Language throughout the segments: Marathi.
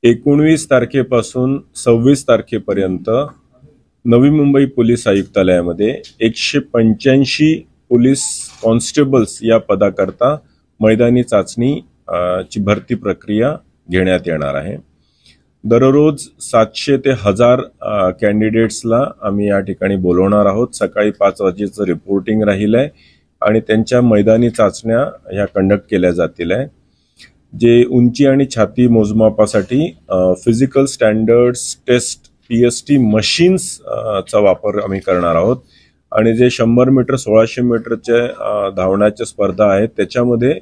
19 तारखेपासून 26 तारखेपर्यंत Navi Mumbai police आयुक्तालयामध्ये 185 police constables या पदाकरता मैदानी चाचणी ची भरती प्रक्रिया घेण्यात येणार आहे। दररोज 700 ते 1000 कॅन्डिडेट्सला आम्ही या ठिकाणी बोलवणार आहोत। सकाळी 5 वाजेचं रिपोर्टिंग राहील आहे आणि त्यांच्या मैदानी चाचण्या ह्या कंडक्ट केल्या जातील आहे। जे उंची आणि छाती मोजमापासाठी physical standards test PST machines चा वापर आम्ही करणार आहोत आणि जे 100 मीटर 1600 मीटरचे धावण्याच्या स्पर्धा आहेत त्याच्यामध्ये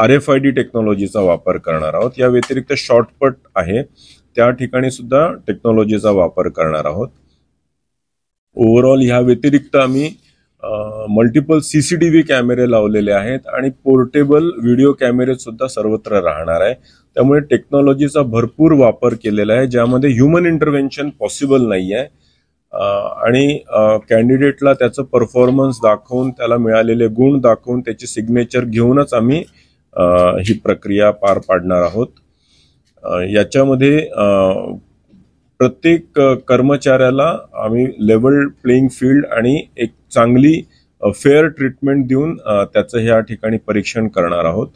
RFID टेक्नॉलॉजीचा वापर करणार आहोत। या व्यतिरिक्त शॉर्टपट आहे त्या ठिकाणी सुद्धा टेक्नॉलॉजीचा वापर करणार आहोत। ओव्हरऑल ह्या व्यतिरिक्त आम्ही मल्टिपल CCTV कॅमेरे लावलेले आहेत आणि पोर्टेबल व्हिडिओ कॅमेरे सुद्धा सर्वत्र राहणार आहे। त्यामुळे टेक्नॉलॉजीचा भरपूर वापर केलेला आहे ज्यामध्ये ह्यूमन इंटरव्हेन्शन पॉसिबल नाही आहे आणि कॅन्डिडेटला त्याचं परफॉर्मन्स दाखवून त्याला मिळालेले गुण दाखवून त्याची सिग्नेचर घेऊनच आम्ही ही प्रक्रिया पार पाडणार आहोत। याच्यामध्ये प्रत्येक कर्मचाऱ्याला आम्ही लेवल प्लेइंग फील्ड आणि एक चांगली फेअर ट्रीटमेंट देऊन त्याचं ह्या ठिकाणी परीक्षण करणार आहोत।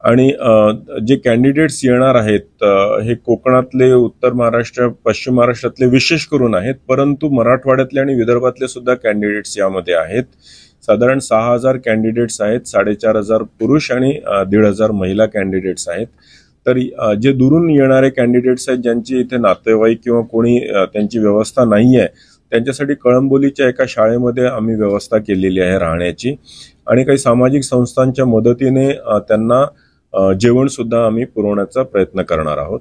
आणि जे कॅन्डिडेट्स येणार आहेत हे कोकणातले, उत्तर महाराष्ट्र, पश्चिम महाराष्ट्रातले विशेष करून आहेत, परंतु मराठवाड्यातले आणि विदर्भातले सुद्धा कॅन्डिडेट्स यामध्ये आहेत। साधारण 6000 कॅन्डिडेट्स आहेत, 4500 पुरुष आणि 1500 महिला कॅन्डिडेट्स आहेत। तर जे दुरून येणारे कॅन्डिडेट्स आहेत ज्यांची इथे नातेवाईक किंवा कोणी त्यांची व्यवस्था नाही आहे त्यांच्यासाठी कळंबोलीच्या एका शाळेमध्ये आम्ही व्यवस्था केलेली आहे राहण्याची आणि काही सामाजिक संस्थांच्या मदतीने त्यांना जेवण सुद्धा आम्ही पुरवण्याचा प्रयत्न करणार आहोत।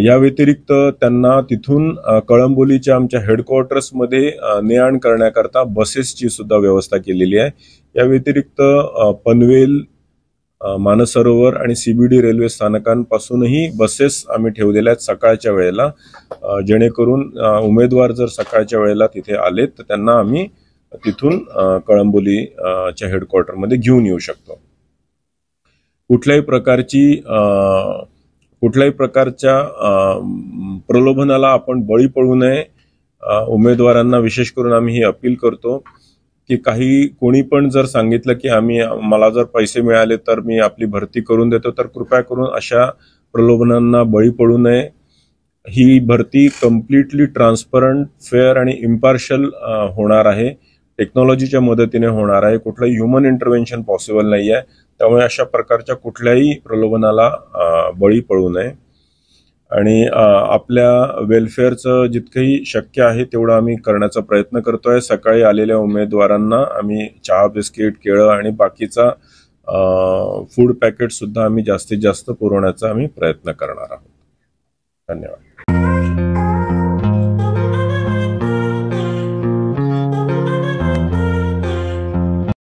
या व्यतिरिक्त त्यांना तिथून कळंबोलीच्या आमच्या हेडक्वार्टर्समध्ये ने-आण करण्याकरता बसेसची सुद्धा व्यवस्था केलेली आहे। या व्यतिरिक्त पनवेल, मानसरोवर आणि CBD रेल्वे स्थानकांपासूनही बसेस आम्ही ठेवलेल्या आहेत सकाळच्या वेळेला, जेणेकरून उमेदवार जर सकाळच्या वेळेला तिथे आले तर त्यांना आम्ही तिथून कळंबोलीच्या हेडक्वार्टरमध्ये घेऊन येऊ शकतो। कुठल्याही प्रकारच्या प्रलोभनाला आपण बळी पडू नये। उमेदवारांना विशेष करून आम्ही ही अपील करतो की कोणी पण जर सांगितलं की मला जर पैसे मिळाले तर मी आपली भरती करून देतो तर कृपया करून अशा प्रलोभनांना बळी पडू नये। ही भरती कम्प्लिटली ट्रान्सपरंट, फेअर आणि इम्पार्शियल होणार आहे, टेक्नॉलॉजीच्या मदतीने होणार आहे, कुठलंही ह्यूमन इंटरव्हेन्शन पॉसिबल नाही आहे। त्यामुळे अशा प्रकारच्या कुठल्याही प्रलोभनाला बळी पडू नये आणि आपल्या वेलफेअरचं जितकंही शक्य आहे तेवढं आम्ही करण्याचा प्रयत्न करतोय। सकाळी आलेल्या उमेदवारांना आम्ही चहा, बिस्किट, केळं आणि बाकीचा फूड पॅकेट सुद्धा आम्ही जास्तीत जास्त पुरवण्याचा आम्ही प्रयत्न करणार आहोत। धन्यवाद।